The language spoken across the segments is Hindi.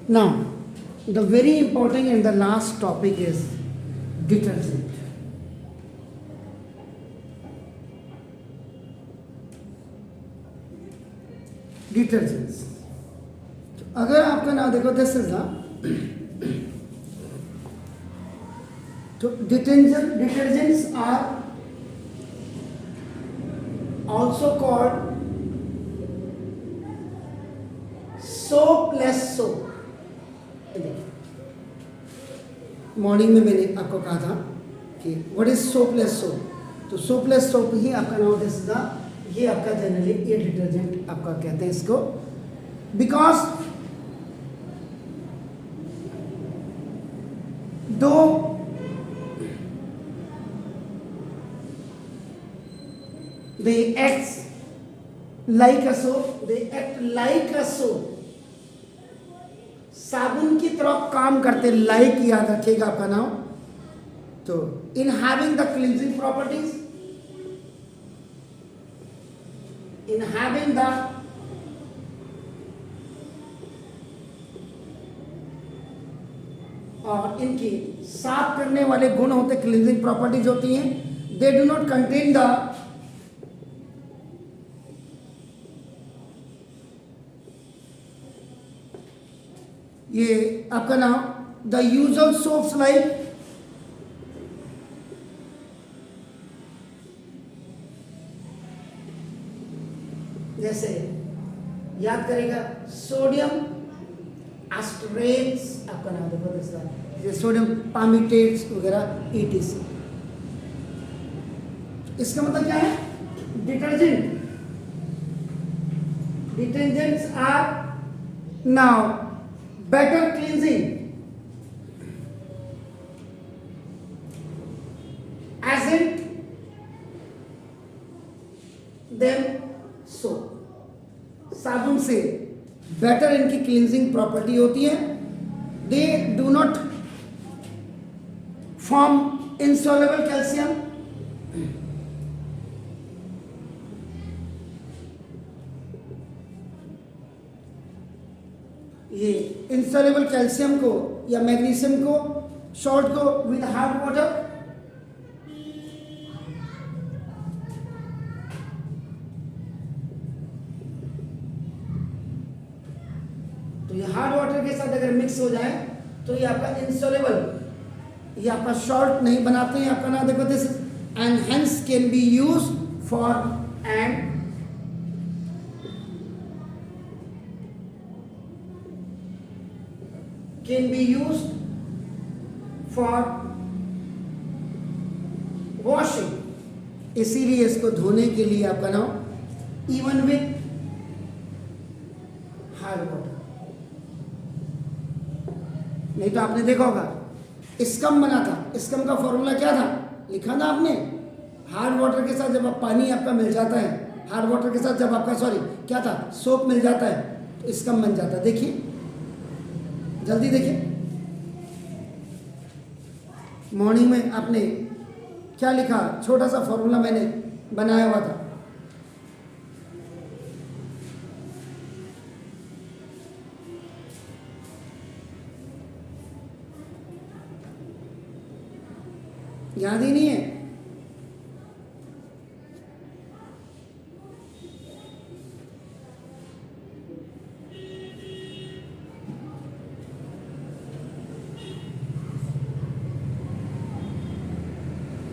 Now, the very important and the last topic is detergent. Detergents. अगर आपका नाम देखो दिस इज तो detergents are also called soapless soap. Morning में मैंने आपको कहा था कि व्हाट इज सोपलेस सोप, तो सोपलेस सोप ही आपका नाम दिस ये आपका जनरली ये डिटर्जेंट आपका कहते हैं इसको, बिकॉज दो they act like a soap, साबुन की तरह काम करते, लाइक याद रखिएगा आपका नाम। तो in having the cleansing properties, in having the और इनकी साफ करने वाले गुण होते, क्लींजिंग प्रॉपर्टीज होती हैं। They do not contain the ये आपका नाम द यूजुअल सोप्स लाइक जैसे याद करेगा सोडियम एस्टरेट्स, आपका नाम देखो जैसे सोडियम पामिटेट्स वगैरह ETC। इसका मतलब क्या है? Detergents are now better cleansing agent than soap। साबुन से बेटर इनकी क्लींजिंग प्रॉपर्टी होती है। They do not form insoluble calcium, ये इंसॉल्युबल कैल्शियम को या मैग्नीशियम को सॉल्ट को विद हार्ड वाटर, तो ये हार्ड वाटर के साथ अगर मिक्स हो जाए तो ये आपका इंसॉल्युबल, ये आपका सॉल्ट नहीं बनाते हैं। आपका नाम देखो this and hence can be use for and can be used for washing, इसीलिए इसको धोने के लिए आपका नाम इवन विथ हार्ड वाटर। नहीं तो आपने देखा होगा स्कम बना था, स्कम का फॉर्मूला क्या था, लिखा था आपने, हार्ड वाटर के साथ जब आप पानी आपका मिल जाता है, हार्ड वाटर के साथ जब आपका क्या था सोप मिल जाता है तो स्कम बन जाता है। देखिए जल्दी देखिए, मॉर्निंग में आपने क्या लिखा, छोटा सा फॉर्मूला मैंने बनाया हुआ था। याद ही नहीं है?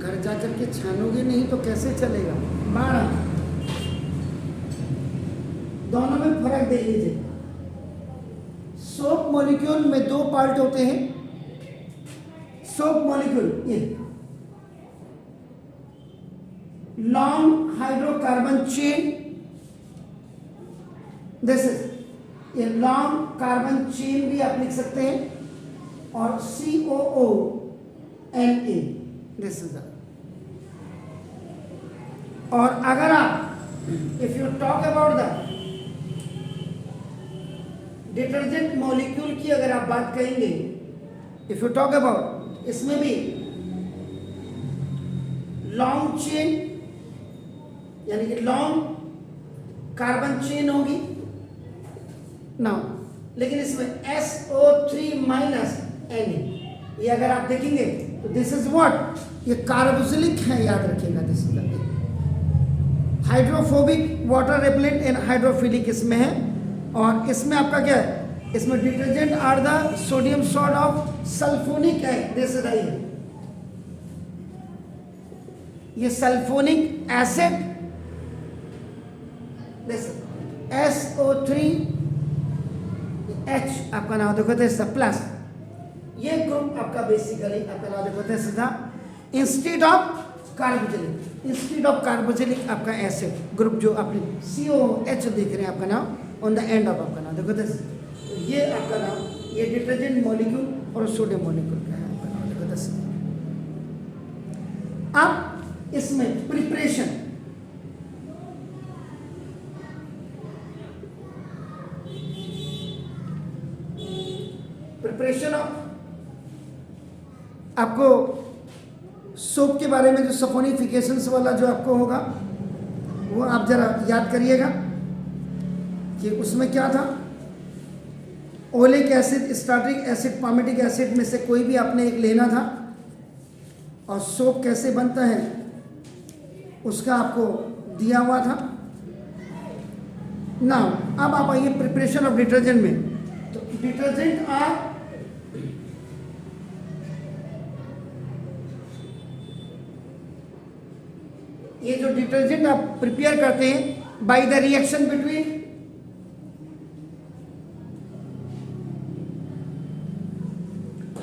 घर जाकर के छानोगे नहीं तो कैसे चलेगा? 12 दोनों में फर्क देख लीजिए। सोप मॉलिक्यूल में दो पार्ट होते हैं। सोप मॉलिक्यूल ये long hydrocarbon chain, this is ये लॉन्ग कार्बन चेन भी आप लिख सकते हैं, और COONA दिस इज द। और अगर आप if you talk about the detergent molecule की अगर आप बात करेंगे, इफ यू टॉक अबाउट, इसमें भी लॉन्ग चेन यानी कि लॉन्ग कार्बन चेन होगी। नाउ लेकिन इसमें SO3 माइनस Na, ये अगर आप देखेंगे तो दिस इज व्हाट, ये कार्बोक्सिलिक है, याद रखिएगा। This is hydrophobic, water repellent and hydrophilic इसमें है। और इसमें आपका क्या है, इसमें detergent are the sodium salt of sulphonic है। दिस इज ये सल्फोनिक एसिड, SO3 H आपका नाम देखो तो प्लस, ये ग्रुप आपका बेसिकली आपका नाम देखो तो सीधा इंस्टेड ऑफ कार्बोक्सिलिक आपका एसिड ग्रुप जो आपने COH देख रहे हैं आपका नाम ऑन द एंड ऑफ आपका नाम देखो तो ये आपका नाम, ये डिटर्जेंट मॉलिक्यूल और सोडियम मॉलिक्यूल का है आपका नाम देखो तो। अब इसमें प्रिपरेशन, ऑफ आपको सोप के बारे में जो सफोनिफिकेशंस वाला जो आपको होगा वो आप जरा याद करिएगा कि उसमें क्या था। Oleic acid, stearic acid, palmitic acid में से कोई भी आपने एक लेना था और सोप कैसे बनता है उसका आपको दिया हुआ था ना। अब आप आइए प्रिपरेशन ऑफ डिटर्जेंट में। तो डिटर्जेंट आर ये जो डिटर्जेंट आप प्रिपेयर करते हैं by the reaction between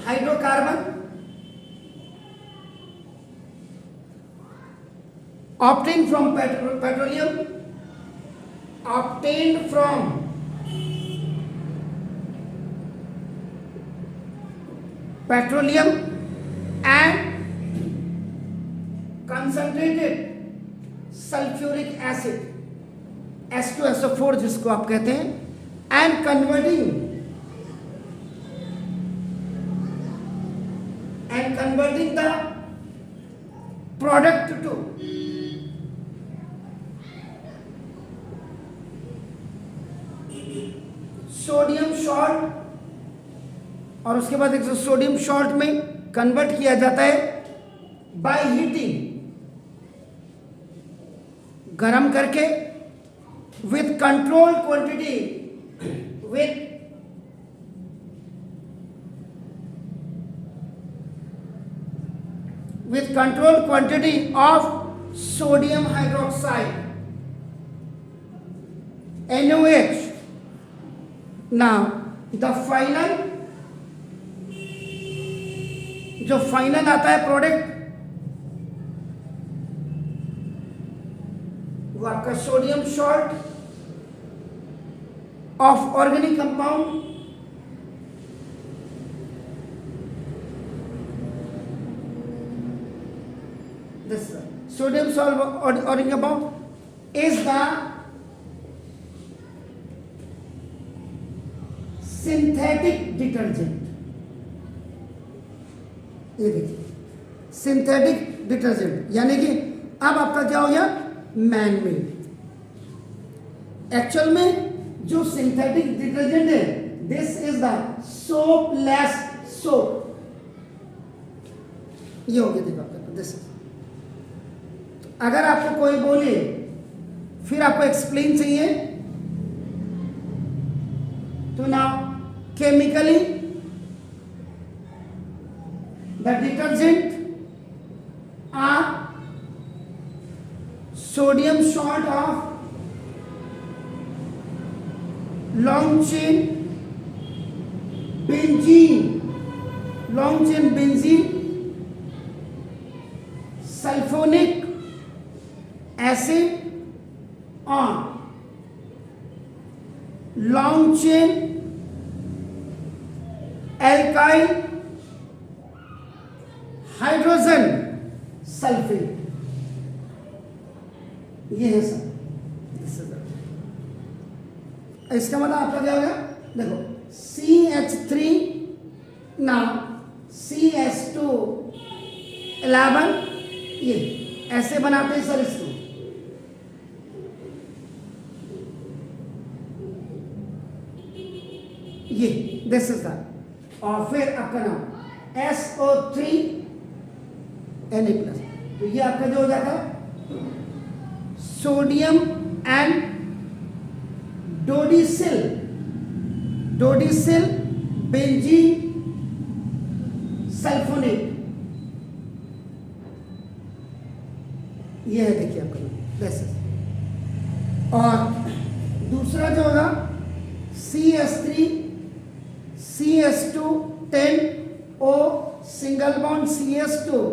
hydrocarbon obtained from petroleum, obtained from petroleum and concentrated sulfuric acid H2SO4 जिसको आप कहते हैं, and converting the product to sodium salt, और उसके बाद एक सोडियम सॉल्ट में कन्वर्ट किया जाता है बाय हीटिंग, गरम करके with control quantity, with control quantity of sodium hydroxide NaOH. Now the final जो फाइनल आता है प्रोडक्ट वो आपका sodium salt of organic compound this sodium salt organic compound is the synthetic detergent. ये देखिए सिंथेटिक डिटर्जेंट, यानी कि अब आपका क्या हो गया मैन मेड। एक्चुअल में जो सिंथेटिक डिटर्जेंट है दिस इज द सोपलेस सोप, ये हो गया देखो आपका दिस। अगर आपको कोई बोले फिर आपको एक्सप्लेन चाहिए तो now chemically the detergent are sodium salt of long chain benzene, sulphonic acid on long chain alkyl hydrogen sulfate, ये है सर। इसका मतलब आपका क्या हो गया देखो CH3 ना CS2 11, ये ऐसे बनाते हैं सर इसको। दिस इज द, और फिर आपका नाम SO3 Na+, तो ये आपका जो हो जाता है सोडियम एंड डोडिसिल बेंजीन सल्फोनेट, ये है देखिए आपका वैसे। और दूसरा जो होगा CS3 CS2 10O single bond CS2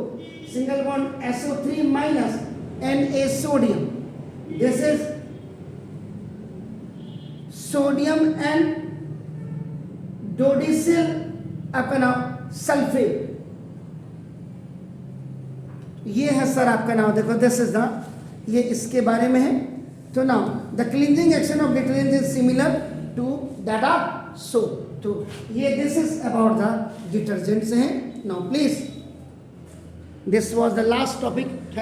single bond SO3 minus Na sodium, this is sodium and dodecyl आपका नाम सल्फेट, ये है सर आपका नाम, देखो दिस इज द, ये इसके बारे में है। तो now the cleansing action of detergent is similar to that of soap, तो ये this is about the detergents हैं। Now please, this was the last topic.